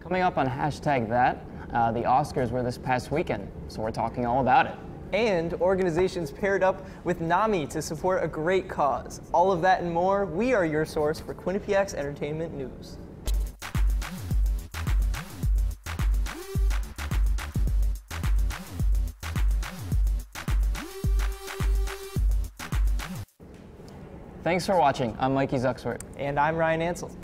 Coming up on Hashtag That, the Oscars were this past weekend, so we're talking all about it. And organizations paired up with NAMI to support a great cause. All of that and more, we are your source for Quinnipiac's entertainment news. Thanks for watching. I'm Mikey Zuxworth. And I'm Ryan Ansel.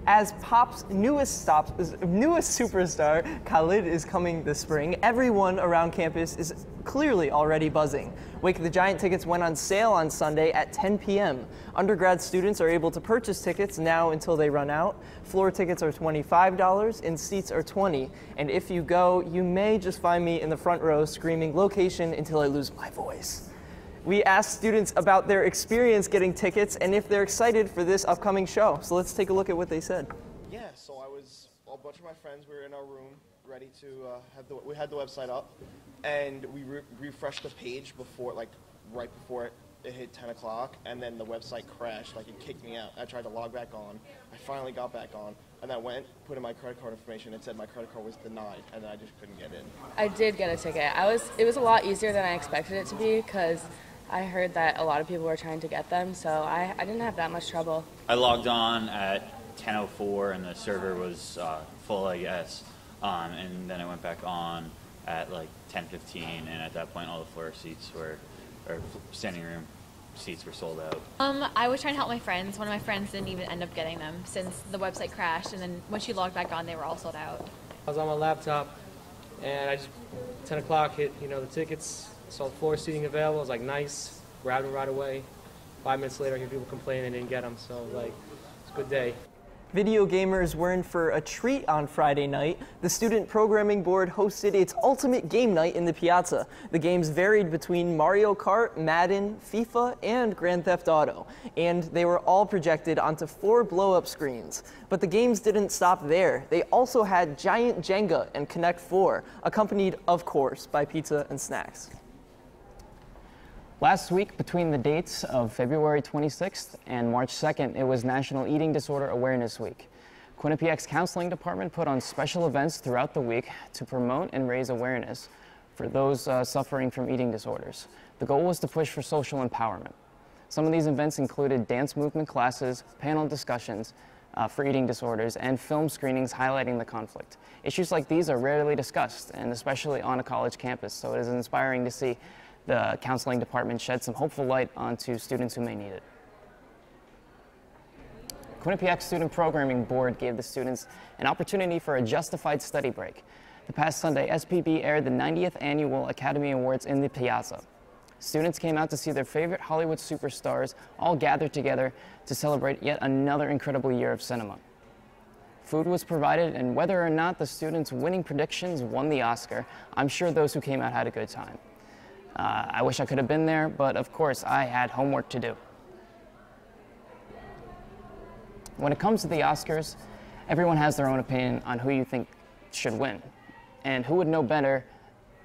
As pop's newest superstar, Khalid, is coming this spring, everyone around campus is clearly already buzzing. Wake the Giant tickets went on sale on Sunday at 10 p.m. Undergrad students are able to purchase tickets now until they run out. Floor tickets are $25 and seats are $20. And if you go, you may just find me in the front row screaming "location" until I lose my voice. We asked students about their experience getting tickets and if they're excited for this upcoming show. So let's take a look at what they said. Yeah, so a bunch of my friends, we were in our room ready to we had the website up, and we refreshed the page before, right before it hit 10 o'clock, and then the website crashed, it kicked me out. I tried to log back on. I finally got back on, and I went, put in my credit card information, and said my credit card was denied, and then I just couldn't get in. I did get a ticket. It was a lot easier than I expected it to be, because I heard that a lot of people were trying to get them, so I didn't have that much trouble. I logged on at 10:04 and the server was full, I guess, and then I went back on at 10:15, and at that point all the floor seats or standing room seats were sold out. I was trying to help my friends. One of my friends didn't even end up getting them since the website crashed, and then when she logged back on, they were all sold out. I was on my laptop, and I just, 10 o'clock hit, the tickets. Saw floor seating available. I was like, nice. Grabbed them right away. 5 minutes later, I hear people complaining they didn't get them. So, it's a good day. Video gamers were in for a treat on Friday night. The Student Programming Board hosted its ultimate game night in the Piazza. The games varied between Mario Kart, Madden, FIFA, and Grand Theft Auto. And they were all projected onto 4 blow-up screens. But the games didn't stop there. They also had Giant Jenga and Connect 4, accompanied, of course, by pizza and snacks. Last week, between the dates of February 26th and March 2nd, it was National Eating Disorder Awareness Week. Quinnipiac's counseling department put on special events throughout the week to promote and raise awareness for those suffering from eating disorders. The goal was to push for social empowerment. Some of these events included dance movement classes, panel discussions for eating disorders, and film screenings highlighting the conflict. Issues like these are rarely discussed, and especially on a college campus, so it is inspiring to see the counseling department shed some hopeful light onto students who may need it. Quinnipiac Student Programming Board gave the students an opportunity for a justified study break. The past Sunday, SPB aired the 90th Annual Academy Awards in the Piazza. Students came out to see their favorite Hollywood superstars all gathered together to celebrate yet another incredible year of cinema. Food was provided, and whether or not the students' winning predictions won the Oscar, I'm sure those who came out had a good time. I wish I could have been there, but of course I had homework to do. When it comes to the Oscars, everyone has their own opinion on who you think should win. And who would know better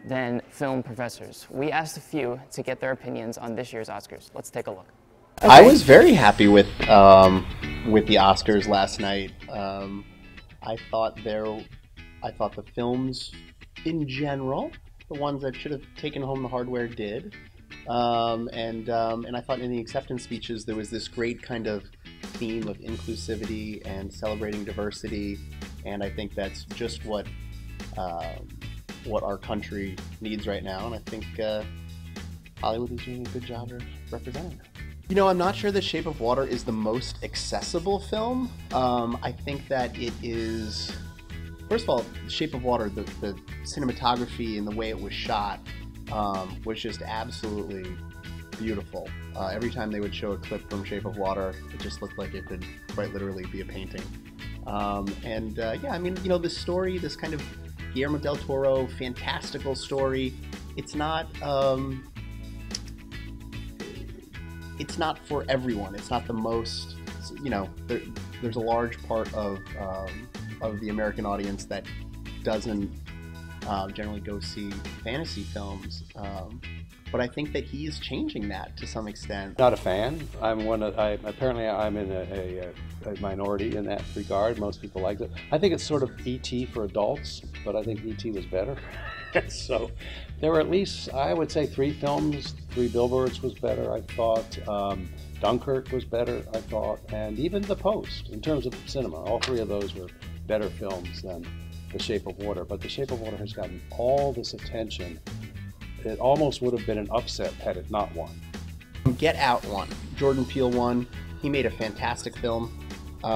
than film professors? We asked a few to get their opinions on this year's Oscars. Let's take a look. Okay. I was very happy with the Oscars last night. I thought the films in general, the ones that should have taken home the hardware, did. And I thought in the acceptance speeches there was this great kind of theme of inclusivity and celebrating diversity, and I think that's just what our country needs right now, and I think Hollywood is doing a good job of representing it. I'm not sure The Shape of Water is the most accessible film. I think that it is... First of all, The Shape of Water, the cinematography and the way it was shot was just absolutely beautiful. Every time they would show a clip from Shape of Water, it just looked like it could quite literally be a painting. The story, this kind of Guillermo del Toro fantastical story, it's not for everyone. It's not the most, there's a large part of the American audience that doesn't generally go see fantasy films. but I think that he is changing that to some extent. Not a fan. Apparently I'm in a minority in that regard. Most people like it. I think it's sort of E.T. for adults, but I think E.T. was better. So there were at least, I would say, 3 films. 3 Billboards was better, I thought. Dunkirk was better, I thought. And even The Post, in terms of cinema. All 3 of those were better films than The Shape of Water. But The Shape of Water has gotten all this attention. It almost would have been an upset had it not won. Get Out won. Jordan Peele won. He made a fantastic film. You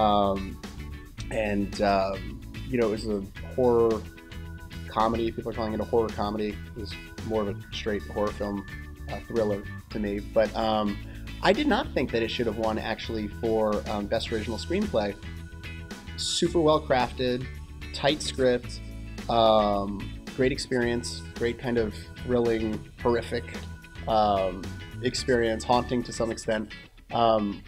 know, it was a horror comedy. People are calling it a horror comedy. It was more of a straight horror film, thriller to me. But I did not think that it should have won, actually, for Best Original Screenplay. Super well crafted, tight script, great experience, great kind of thrilling, horrific experience, haunting to some extent, and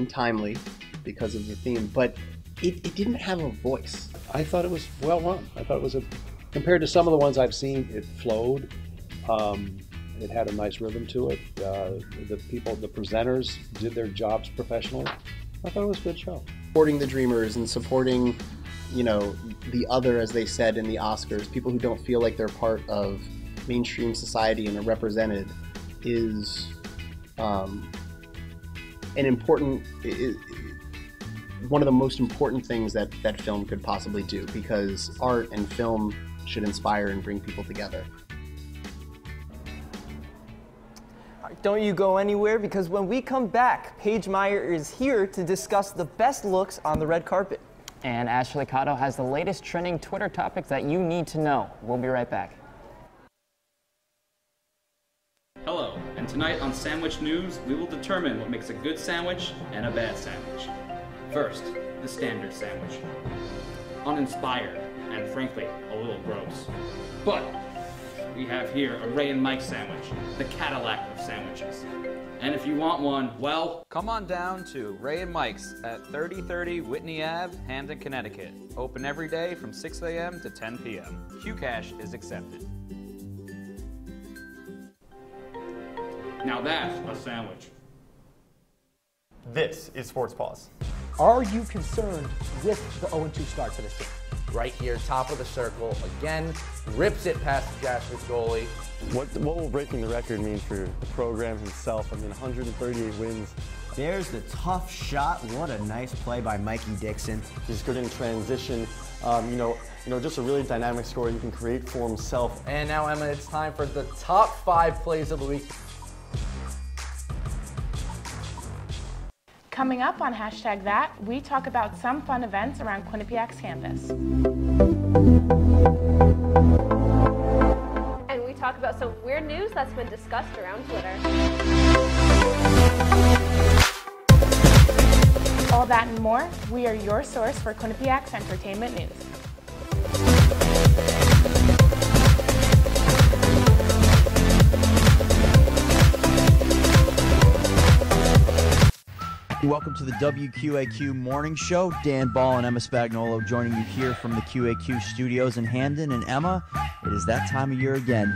timely because of the theme. But it didn't have a voice. I thought it was well run. I thought it was compared to some of the ones I've seen, it flowed. It had a nice rhythm to it. The presenters did their jobs professionally. I thought it was a good show. Supporting the dreamers and supporting, you know, the other, as they said in the Oscars, people who don't feel like they're part of mainstream society and are represented, is an important, one of the most important things that film could possibly do, because art and film should inspire and bring people together. Don't you go anywhere, because when we come back, Paige Meyer is here to discuss the best looks on the red carpet. And Ashley Cotto has the latest trending Twitter topics that you need to know. We'll be right back. Hello, and tonight on Sandwich News, we will determine what makes a good sandwich and a bad sandwich. First, the standard sandwich. Uninspired, and frankly, a little gross. But we have here a Ray and Mike sandwich, the Cadillac of sandwiches. And if you want one, well, come on down to Ray and Mike's at 3030 Whitney Ave, Hamden, Connecticut. Open every day from 6 a.m. to 10 p.m. QCash is accepted. Now that's a sandwich. This is Sports Pause. Are you concerned with the 0-2 start for this team? Right here, top of the circle, again, rips it past the Jasper goalie. What will breaking the record mean for the program himself? I mean, 138 wins. There's the tough shot. What a nice play by Mikey Dixon. He's good in transition. You know, just a really dynamic scorer he can create for himself. And now, Emma, it's time for the top 5 plays of the week. Coming up on #that, we talk about some fun events around Quinnipiac's campus. And we talk about some weird news that's been discussed around Twitter. All that and more, we are your source for Quinnipiac's entertainment news. Welcome to the WQAQ Morning Show. Dan Ball and Emma Spagnolo joining you here from the QAQ studios in Hamden. And Emma, it is that time of year again.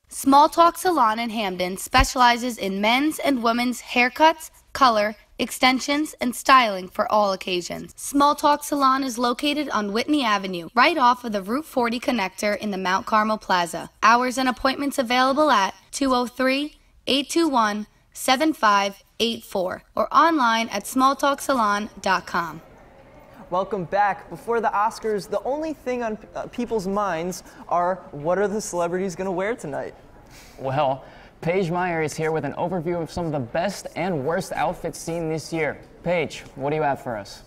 Small Talk Salon in Hamden specializes in men's and women's haircuts, color, extensions, and styling for all occasions. Small Talk Salon is located on Whitney Avenue, right off of the Route 40 connector in the Mount Carmel Plaza. Hours and appointments available at 203-821-7584 or online at smalltalksalon.com. Welcome back. Before the Oscars, the only thing on people's minds are, what are the celebrities going to wear tonight? Well, Paige Meyer is here with an overview of some of the best and worst outfits seen this year. Paige, what do you have for us?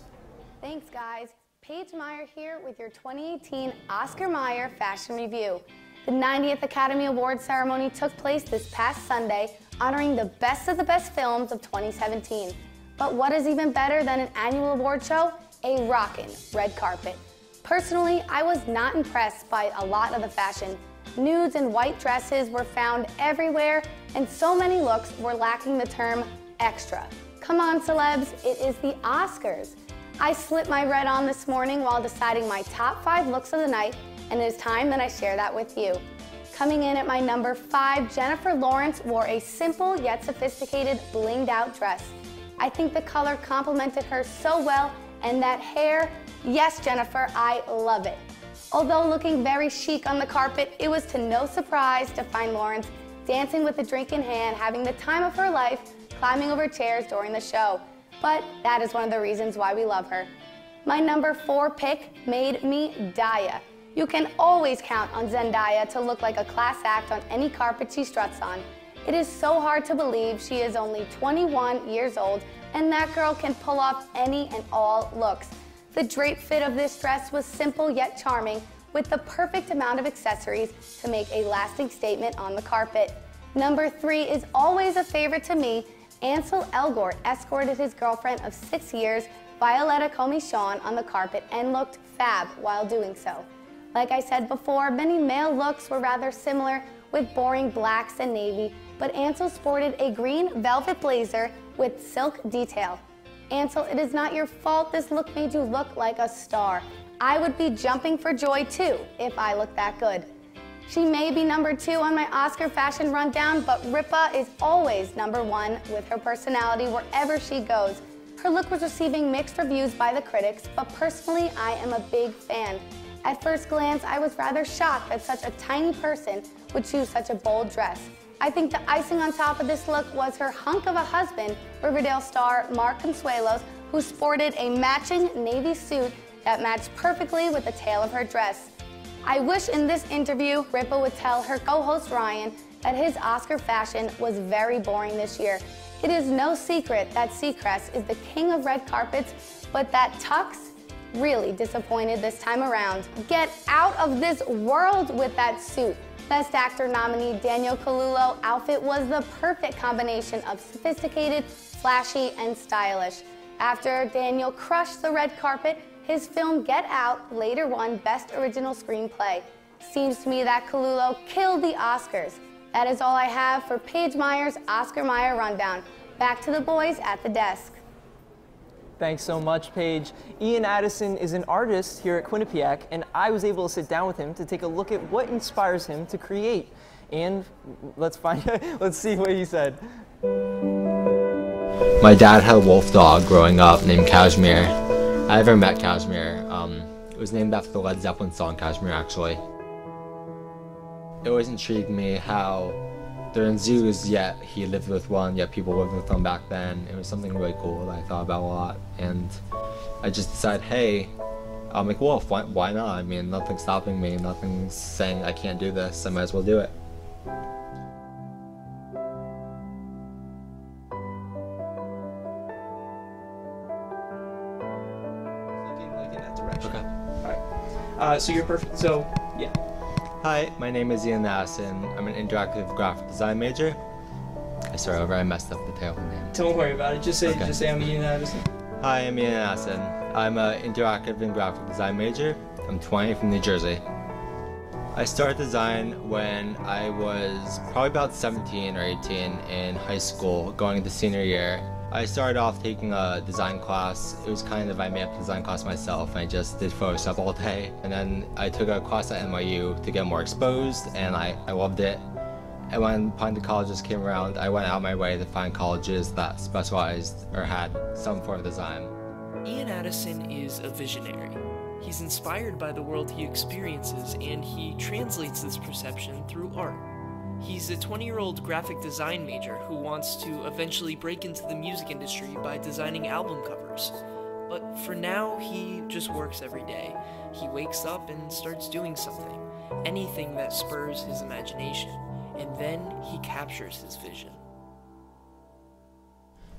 Thanks, guys. Paige Meyer here with your 2018 Oscar Mayer Fashion Review. The 90th Academy Awards ceremony took place this past Sunday, honoring the best of the best films of 2017. But what is even better than an annual award show? A rockin' red carpet. Personally, I was not impressed by a lot of the fashion. Nudes and white dresses were found everywhere, and so many looks were lacking the term extra. Come on, celebs, it is the Oscars. I slipped my red on this morning while deciding my top 5 looks of the night, and it is time that I share that with you. Coming in at my number 5, Jennifer Lawrence wore a simple yet sophisticated blinged out dress. I think the color complemented her so well, and that hair, yes, Jennifer, I love it. Although looking very chic on the carpet, it was to no surprise to find Lawrence dancing with a drink in hand, having the time of her life, climbing over chairs during the show. But that is one of the reasons why we love her. My number 4 pick made me Daya. You can always count on Zendaya to look like a class act on any carpet she struts on. It is so hard to believe she is only 21 years old, and that girl can pull off any and all looks. The drape fit of this dress was simple yet charming, with the perfect amount of accessories to make a lasting statement on the carpet. Number 3 is always a favorite to me. Ansel Elgort escorted his girlfriend of 6 years, Violetta Comey-Shawn, on the carpet and looked fab while doing so. Like I said before, many male looks were rather similar, with boring blacks and navy, but Ansel sported a green velvet blazer with silk detail. Ansel, it is not your fault this look made you look like a star. I would be jumping for joy too if I looked that good. She may be number 2 on my Oscar fashion rundown, but Ripa is always number 1 with her personality wherever she goes. Her look was receiving mixed reviews by the critics, but personally, I am a big fan. At first glance, I was rather shocked that such a tiny person would choose such a bold dress. I think the icing on top of this look was her hunk of a husband, Riverdale star Mark Consuelos, who sported a matching navy suit that matched perfectly with the tail of her dress. I wish in this interview, Ripa would tell her co-host Ryan that his Oscar fashion was very boring this year. It is no secret that Seacrest is the king of red carpets, but that tux really disappointed this time around. Get out of this world with that suit. Best Actor nominee Daniel Kaluuya's outfit was the perfect combination of sophisticated, flashy, and stylish. After Daniel crushed the red carpet, his film Get Out later won Best Original Screenplay. Seems to me that Kaluuya killed the Oscars. That is all I have for Paige Meyer's Oscar Mayer Rundown. Back to the boys at the desk. Thanks so much, Paige. Ian Addison is an artist here at Quinnipiac, and I was able to sit down with him to take a look at what inspires him to create. And let's see what he said. My dad had a wolf dog growing up named Kashmir. I never met Kashmir. It was named after the Led Zeppelin song Kashmir, actually. It always intrigued me how they're in zoos, yet he lived with one, yet people lived with them back then. It was something really cool that I thought about a lot. And I just decided, hey, I'll make a wolf. Why not? I mean, nothing's stopping me. Nothing's saying I can't do this. I might as well do it. So you're perfect. So, yeah. Hi, my name is Ian Addison. I'm an interactive graphic design major. I started over. I messed up the tail name. Don't worry about it. Just say I'm Ian Addison. Hi, I'm Ian Addison. I'm an interactive and graphic design major. I'm 20 from New Jersey. I started design when I was probably about 17 or 18 in high school, going into senior year. I started off taking a design class. It was kind of, I made up the design class myself. I just did Photoshop all day. And then I took a class at NYU to get more exposed, and I loved it. And when Pine colleges came around, I went out my way to find colleges that specialized or had some form of design. Ian Addison is a visionary. He's inspired by the world he experiences, and he translates this perception through art. He's a 20-year-old graphic design major who wants to eventually break into the music industry by designing album covers. But for now, he just works every day. He wakes up and starts doing something, anything that spurs his imagination, and then he captures his vision.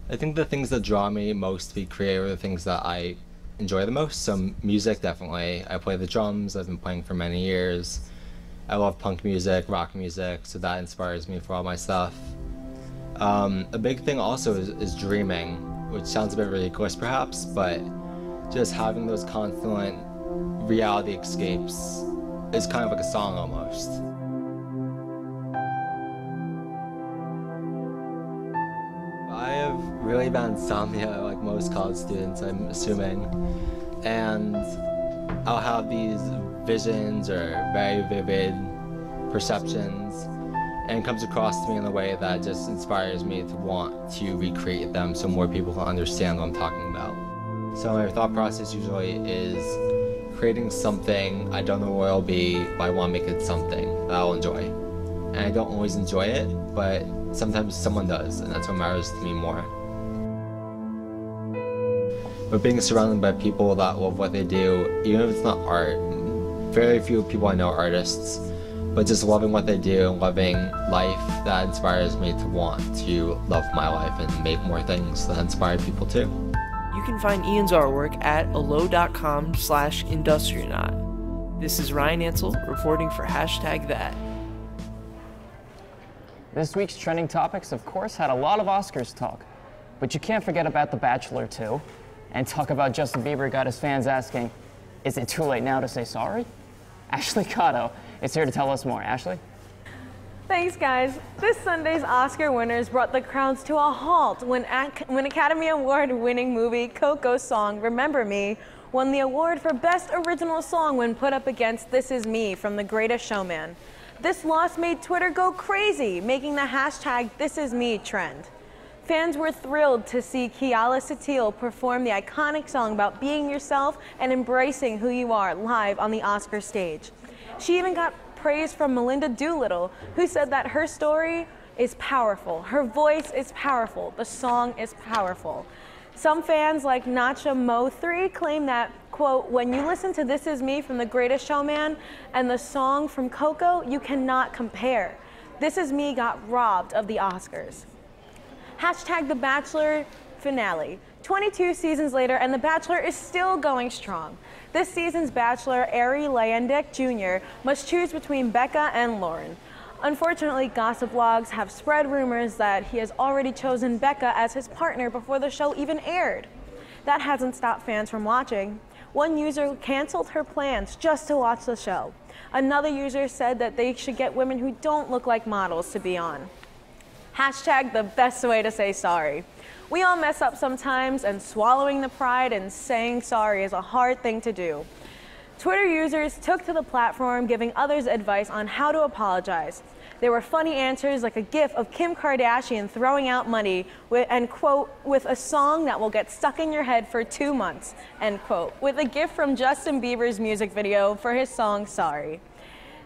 I think the things that draw me most to be creative are the things that I enjoy the most. So music, definitely. I play the drums. I've been playing for many years. I love punk music, rock music, so that inspires me for all my stuff. A big thing also is dreaming. which sounds a bit ridiculous perhaps, but just having those constant reality escapes is kind of like a song almost. I have really bad insomnia, like most college students, I'm assuming, and I'll have these visions or very vivid perceptions, and it comes across to me in a way that just inspires me to want to recreate them so more people can understand what I'm talking about. So my thought process usually is creating something I don't know what it'll be, but I want to make it something that I'll enjoy. And I don't always enjoy it, but sometimes someone does, and that's what matters to me more. But being surrounded by people that love what they do, even if it's not art, very few people I know are artists, but just loving what they do and loving life, that inspires me to want to love my life and make more things that inspire people too. You can find Ian's artwork at allo.com/industrionaut. This is Ryan Ansel reporting for #that. This week's trending topics, of course, had a lot of Oscars talk, but you can't forget about The Bachelor too, and talk about Justin Bieber got his fans asking, is it too late now to say sorry? Ashley Cotto is here to tell us more. Ashley? Thanks, guys. This Sunday's Oscar winners brought the crowds to a halt when Academy Award-winning movie Coco's song "Remember Me" won the award for Best Original Song when put up against "This Is Me" from The Greatest Showman. This loss made Twitter go crazy, making the hashtag #ThisIsMe trend. Fans were thrilled to see Keala Settle perform the iconic song about being yourself and embracing who you are live on the Oscar stage. She even got praise from Melinda Doolittle, who said that her story is powerful, her voice is powerful, the song is powerful. Some fans like Nacha Mo3 claim that, quote, when you listen to "This Is Me" from The Greatest Showman and the song from Coco, you cannot compare. "This Is Me" got robbed of the Oscars. #The Bachelor finale. 22 seasons later, and The Bachelor is still going strong. This season's Bachelor, Ari Leyendick Jr., must choose between Becca and Lauren. Unfortunately, gossip blogs have spread rumors that he has already chosen Becca as his partner before the show even aired. That hasn't stopped fans from watching. One user canceled her plans just to watch the show. Another user said that they should get women who don't look like models to be on. #the best way to say sorry. We all mess up sometimes, and swallowing the pride and saying sorry is a hard thing to do. Twitter users took to the platform giving others advice on how to apologize. There were funny answers like a gif of Kim Kardashian throwing out money and, quote, with a song that will get stuck in your head for 2 months, end quote, with a gif from Justin Bieber's music video for his song Sorry.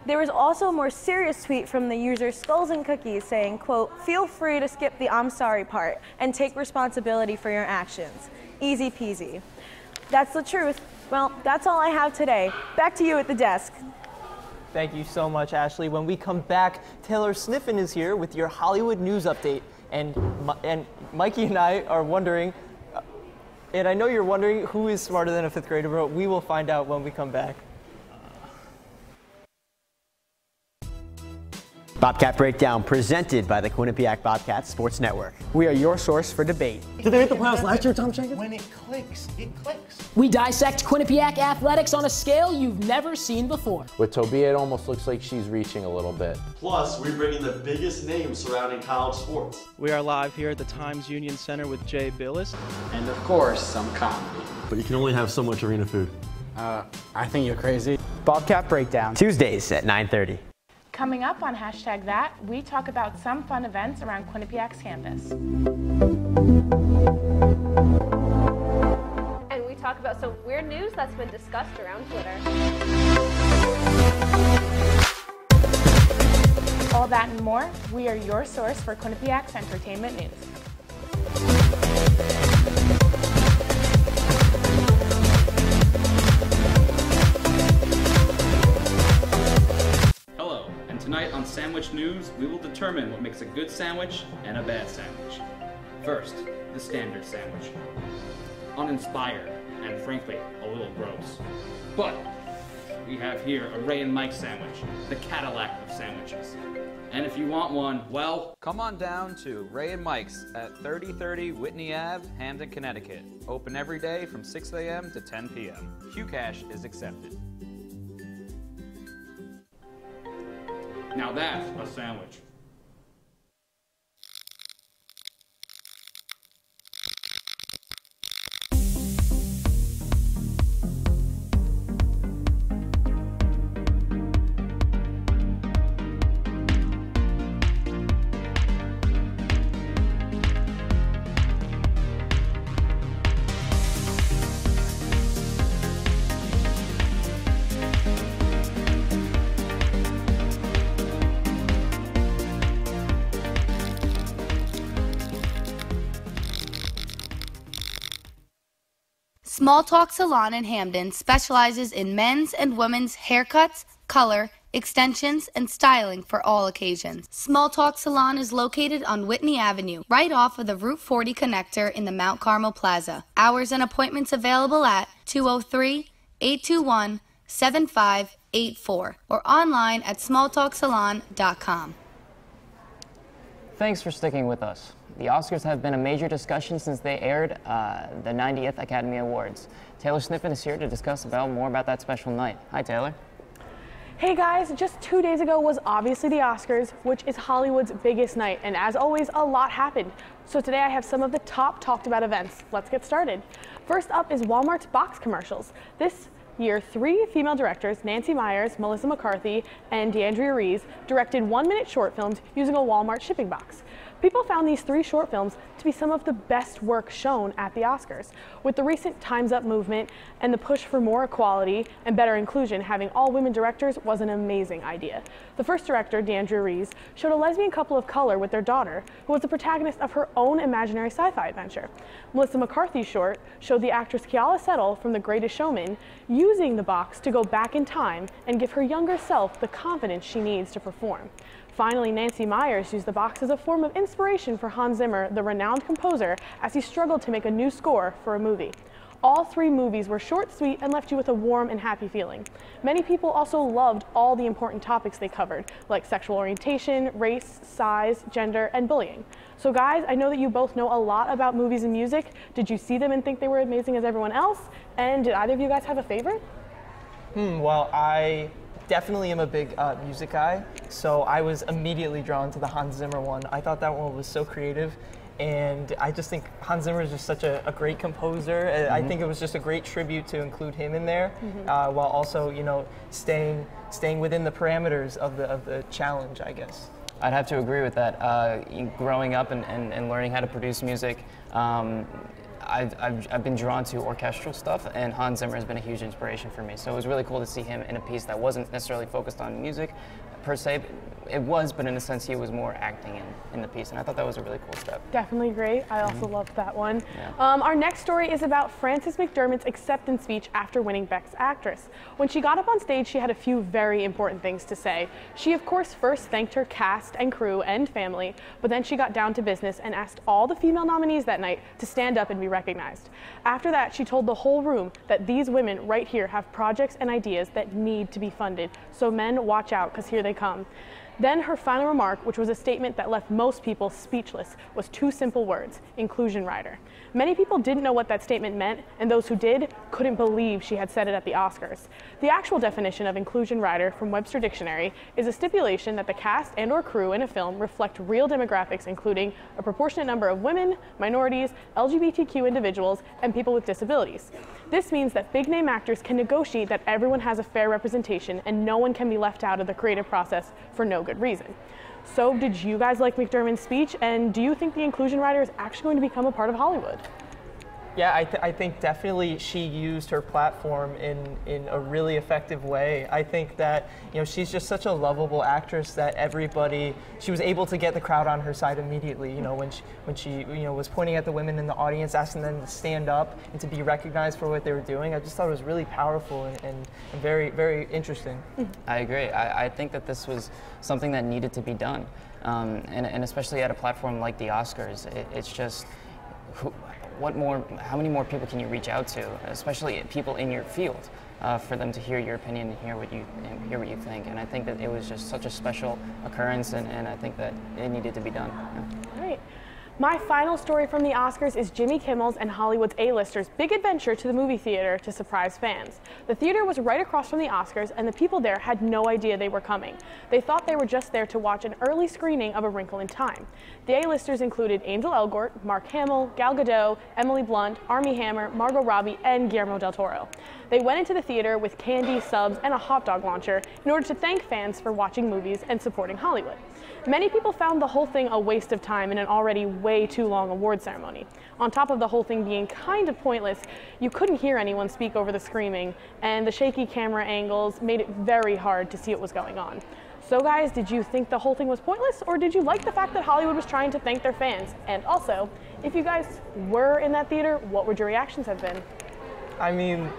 There was also a more serious tweet from the user Skulls and Cookies saying, quote, feel free to skip the I'm sorry part and take responsibility for your actions. Easy peasy. That's the truth. Well, that's all I have today. Back to you at the desk. Thank you so much, Ashley. When we come back, Taylor Sniffen is here with your Hollywood news update. And Mikey and I are wondering, and I know you're wondering who is smarter than a fifth grader, but we will find out when we come back. Bobcat Breakdown, presented by the Quinnipiac Bobcats Sports Network. We are your source for debate. Did they make the playoffs last year, Tom Jenkins? When it clicks, it clicks. We dissect Quinnipiac athletics on a scale you've never seen before. With Tobia, it almost looks like she's reaching a little bit. Plus, we bring in the biggest names surrounding college sports. We are live here at the Times Union Center with Jay Billis. And of course, some comedy. But you can only have so much arena food. I think you're crazy. Bobcat Breakdown. Tuesdays at 9:30. Coming up on #that, we talk about some fun events around Quinnipiac's campus. And we talk about some weird news that's been discussed around Twitter. All that and more, we are your source for Quinnipiac's entertainment news. Tonight on Sandwich News, we will determine what makes a good sandwich and a bad sandwich. First, the standard sandwich. Uninspired and frankly, a little gross. But we have here a Ray and Mike sandwich, the Cadillac of sandwiches. And if you want one, well, come on down to Ray and Mike's at 3030 Whitney Ave, Hamden, Connecticut. Open every day from 6 a.m. to 10 p.m. QCash is accepted. Now that's a sandwich. Small Talk Salon in Hamden specializes in men's and women's haircuts, color, extensions, and styling for all occasions. Small Talk Salon is located on Whitney Avenue, right off of the Route 40 connector in the Mount Carmel Plaza. Hours and appointments available at 203-821-7584 or online at smalltalksalon.com. Thanks for sticking with us. The Oscars have been a major discussion since they aired the 90th Academy Awards. Taylor Sniffen is here to discuss more about that special night. Hi, Taylor. Hey guys, just 2 days ago was obviously the Oscars, which is Hollywood's biggest night, and as always, a lot happened. So today I have some of the top talked about events. Let's get started. First up is Walmart's box commercials. This year, 3 female directors, Nancy Meyers, Melissa McCarthy, and D'Andrea Rees, directed 1-minute short films using a Walmart shipping box. People found these 3 short films to be some of the best work shown at the Oscars. With the recent Time's Up movement and the push for more equality and better inclusion, having all women directors was an amazing idea. The first director, D'Andrea Rees, showed a lesbian couple of color with their daughter, who was the protagonist of her own imaginary sci-fi adventure. Melissa McCarthy's short showed the actress Keala Settle from The Greatest Showman using the box to go back in time and give her younger self the confidence she needs to perform. Finally, Nancy Meyers used the box as a form of inspiration for Hans Zimmer, the renowned composer, as he struggled to make a new score for a movie. All 3 movies were short, sweet, and left you with a warm and happy feeling. Many people also loved all the important topics they covered, like sexual orientation, race, size, gender, and bullying. So guys, I know that you both know a lot about movies and music. Did you see them and think they were amazing as everyone else? And did either of you guys have a favorite? Well, I definitely am a big music guy, so I was immediately drawn to the Hans Zimmer one. I thought that one was so creative, and I just think Hans Zimmer is just such a great composer. I think it was just a great tribute to include him in there, while also, you know, staying within the parameters of the challenge, I guess. I'd have to agree with that. Growing up and learning how to produce music, I've been drawn to orchestral stuff, and Hans Zimmer has been a huge inspiration for me. So it was really cool to see him in a piece that wasn't necessarily focused on music per se. It was, but in a sense he was more acting in the piece, and I thought that was a really cool step. Definitely great. I also loved that one. Yeah. Our next story is about Frances McDormand's acceptance speech after winning Best Actress. When she got up on stage, she had a few very important things to say. She, of course, first thanked her cast and crew and family, but then she got down to business and asked all the female nominees that night to stand up and be recognized. After that, she told the whole room that these women right here have projects and ideas that need to be funded. So men, watch out, because here they come. Then her final remark, which was a statement that left most people speechless, was 2 simple words: inclusion rider. Many people didn't know what that statement meant, and those who did couldn't believe she had said it at the Oscars. The actual definition of inclusion rider from Webster Dictionary is a stipulation that the cast and/or crew in a film reflect real demographics, including a proportionate number of women, minorities, LGBTQ individuals, and people with disabilities. This means that big-name actors can negotiate that everyone has a fair representation and no one can be left out of the creative process for no good reason. So did you guys like McDormand's speech, and do you think the inclusion rider is actually going to become a part of Hollywood? Yeah, I think definitely she used her platform in a really effective way. I think that, you know, she's just such a lovable actress that she was able to get the crowd on her side immediately. You know, when she you know, was pointing at the women in the audience, asking them to stand up and to be recognized for what they were doing. I just thought it was really powerful and very, very interesting. I agree. I think that this was something that needed to be done, and especially at a platform like the Oscars. It's just, how many more people can you reach out to, especially people in your field? for them to hear your opinion and hear what you think. And I think that it was just such a special occurrence, and I think that it needed to be done. All right. My final story from the Oscars is Jimmy Kimmel's and Hollywood's A-listers' big adventure to the movie theater to surprise fans. The theater was right across from the Oscars, and the people there had no idea they were coming. They thought they were just there to watch an early screening of A Wrinkle in Time. The A-listers included Angel Elgort, Mark Hamill, Gal Gadot, Emily Blunt, Armie Hammer, Margot Robbie, and Guillermo del Toro. They went into the theater with candy, subs, and a hot dog launcher in order to thank fans for watching movies and supporting Hollywood. Many people found the whole thing a waste of time in an already way too long award ceremony. On top of the whole thing being kind of pointless, you couldn't hear anyone speak over the screaming, and the shaky camera angles made it very hard to see what was going on. So guys, did you think the whole thing was pointless, or did you like the fact that Hollywood was trying to thank their fans? And also, if you guys were in that theater, what would your reactions have been? I mean,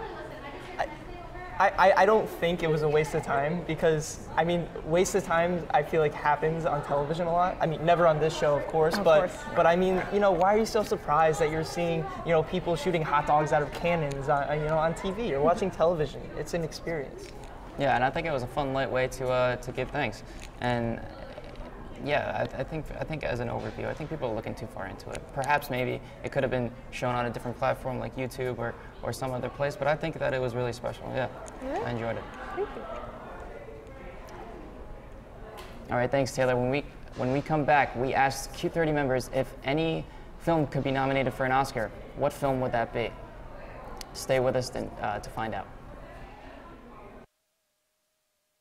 I don't think it was a waste of time because, I mean, waste of time I feel like happens on television a lot. I mean, never on this show, of course, but I mean, you know, why are you so surprised that you're seeing, you know, people shooting hot dogs out of cannons on, you know, on TV or watching television? It's an experience. Yeah, and I think it was a fun, light way to give thanks. And yeah, I think as an overview, I think people are looking too far into it. Perhaps maybe it could have been shown on a different platform like YouTube or some other place, but I think that it was really special. Yeah, I enjoyed it. Thank you. All right, thanks, Taylor. When we come back, we asked Q30 members if any film could be nominated for an Oscar. What film would that be? Stay with us to find out.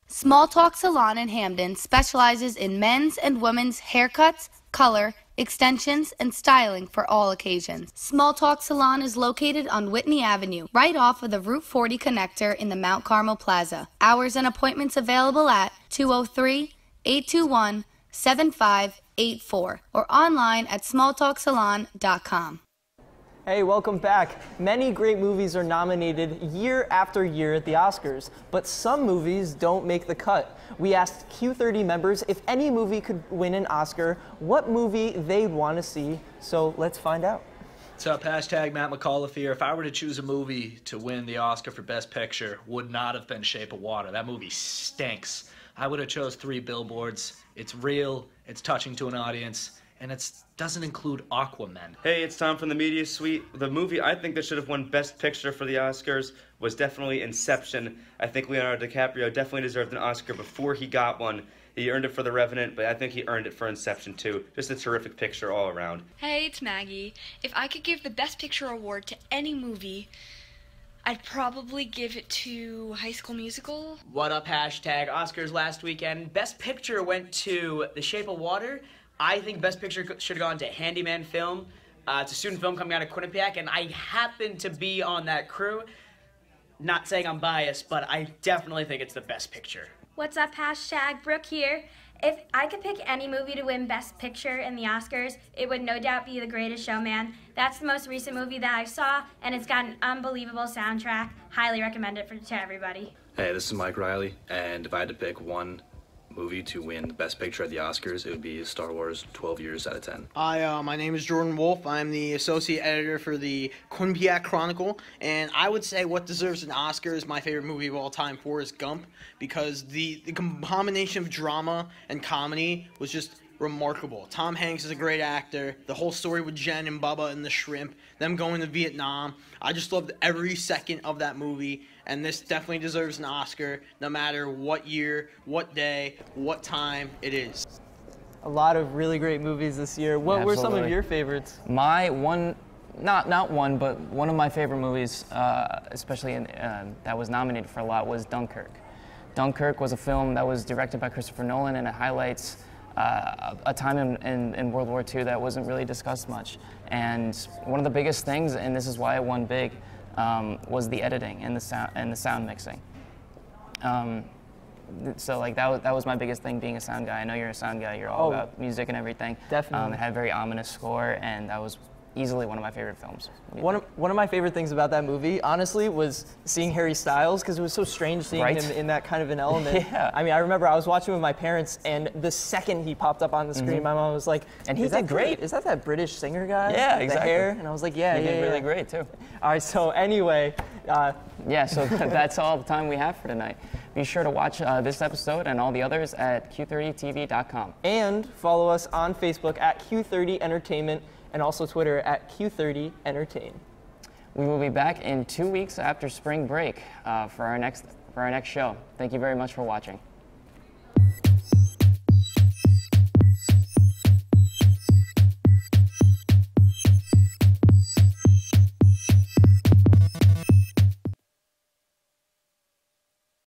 Small Talk Salon in Hamden specializes in men's and women's haircuts, color, extensions, and styling for all occasions. Small Talk Salon is located on Whitney Avenue, right off of the Route 40 connector in the Mount Carmel Plaza. Hours and appointments available at 203-821-7584 or online at smalltalksalon.com. Hey, welcome back. Many great movies are nominated year after year at the Oscars, but some movies don't make the cut. We asked Q30 members if any movie could win an Oscar, what movie they'd want to see, so let's find out. What's up, hashtag Matt McAuliffe here. If I were to choose a movie to win the Oscar for Best Picture, would not have been Shape of Water. That movie stinks. I would have chose 3 Billboards. It's real, it's touching to an audience, and it doesn't include Aquaman. Hey, it's Tom from the Media Suite. The movie I think that should have won Best Picture for the Oscars was definitely Inception. I think Leonardo DiCaprio definitely deserved an Oscar before he got one. He earned it for The Revenant, but I think he earned it for Inception too. Just a terrific picture all around. Hey, it's Maggie. If I could give the Best Picture award to any movie, I'd probably give it to High School Musical. What up, hashtag Oscars last weekend. Best Picture went to The Shape of Water. I think Best Picture should have gone to Handyman film. It's a student film coming out of Quinnipiac, and I happen to be on that crew. Not saying I'm biased, but I definitely think it's the Best Picture. What's up, hashtag Brooke here. If I could pick any movie to win Best Picture in the Oscars, it would no doubt be The Greatest Showman. That's the most recent movie that I saw, and it's got an unbelievable soundtrack. Highly recommend it to everybody. Hey, this is Mike Riley, and if I had to pick one movie to win the Best Picture at the Oscars, it would be Star Wars 12 Years out of 10. Hi, my name is Jordan Wolf. I'm the associate editor for the Quinnipiac Chronicle, and I would say what deserves an Oscar is my favorite movie of all time, Forrest Gump, because the combination of drama and comedy was just remarkable. Tom Hanks is a great actor. The whole story with Jen and Bubba and the shrimp, them going to Vietnam. I just loved every second of that movie, and this definitely deserves an Oscar, no matter what year, what day, what time it is. A lot of really great movies this year. What were some of your favorites? My one, not one, but one of my favorite movies, especially that was nominated for a lot, was Dunkirk. Dunkirk was a film that was directed by Christopher Nolan, and it highlights a time in World War II that wasn't really discussed much. And one of the biggest things, and this is why it won big, was the editing and the sound mixing. So like that was my biggest thing, being a sound guy. I know you're a sound guy. You're all about music and everything. Definitely. It had a very ominous score, and that was easily one of my favorite films. One of my favorite things about that movie, honestly, was seeing Harry Styles, because it was so strange seeing him in that kind of an element. Yeah. I mean, I remember I was watching with my parents, and the second he popped up on the screen, my mom was like, and he did great. Is that British singer guy? Yeah, with exactly. the hair? And I was like, yeah, he did really great too. All right, so anyway, Yeah, so that's all the time we have for tonight. Be sure to watch this episode and all the others at Q30TV.com. And follow us on Facebook at Q30 Entertainment and also Twitter at Q30 Entertain. We will be back in 2 weeks after spring break for our next show. Thank you very much for watching.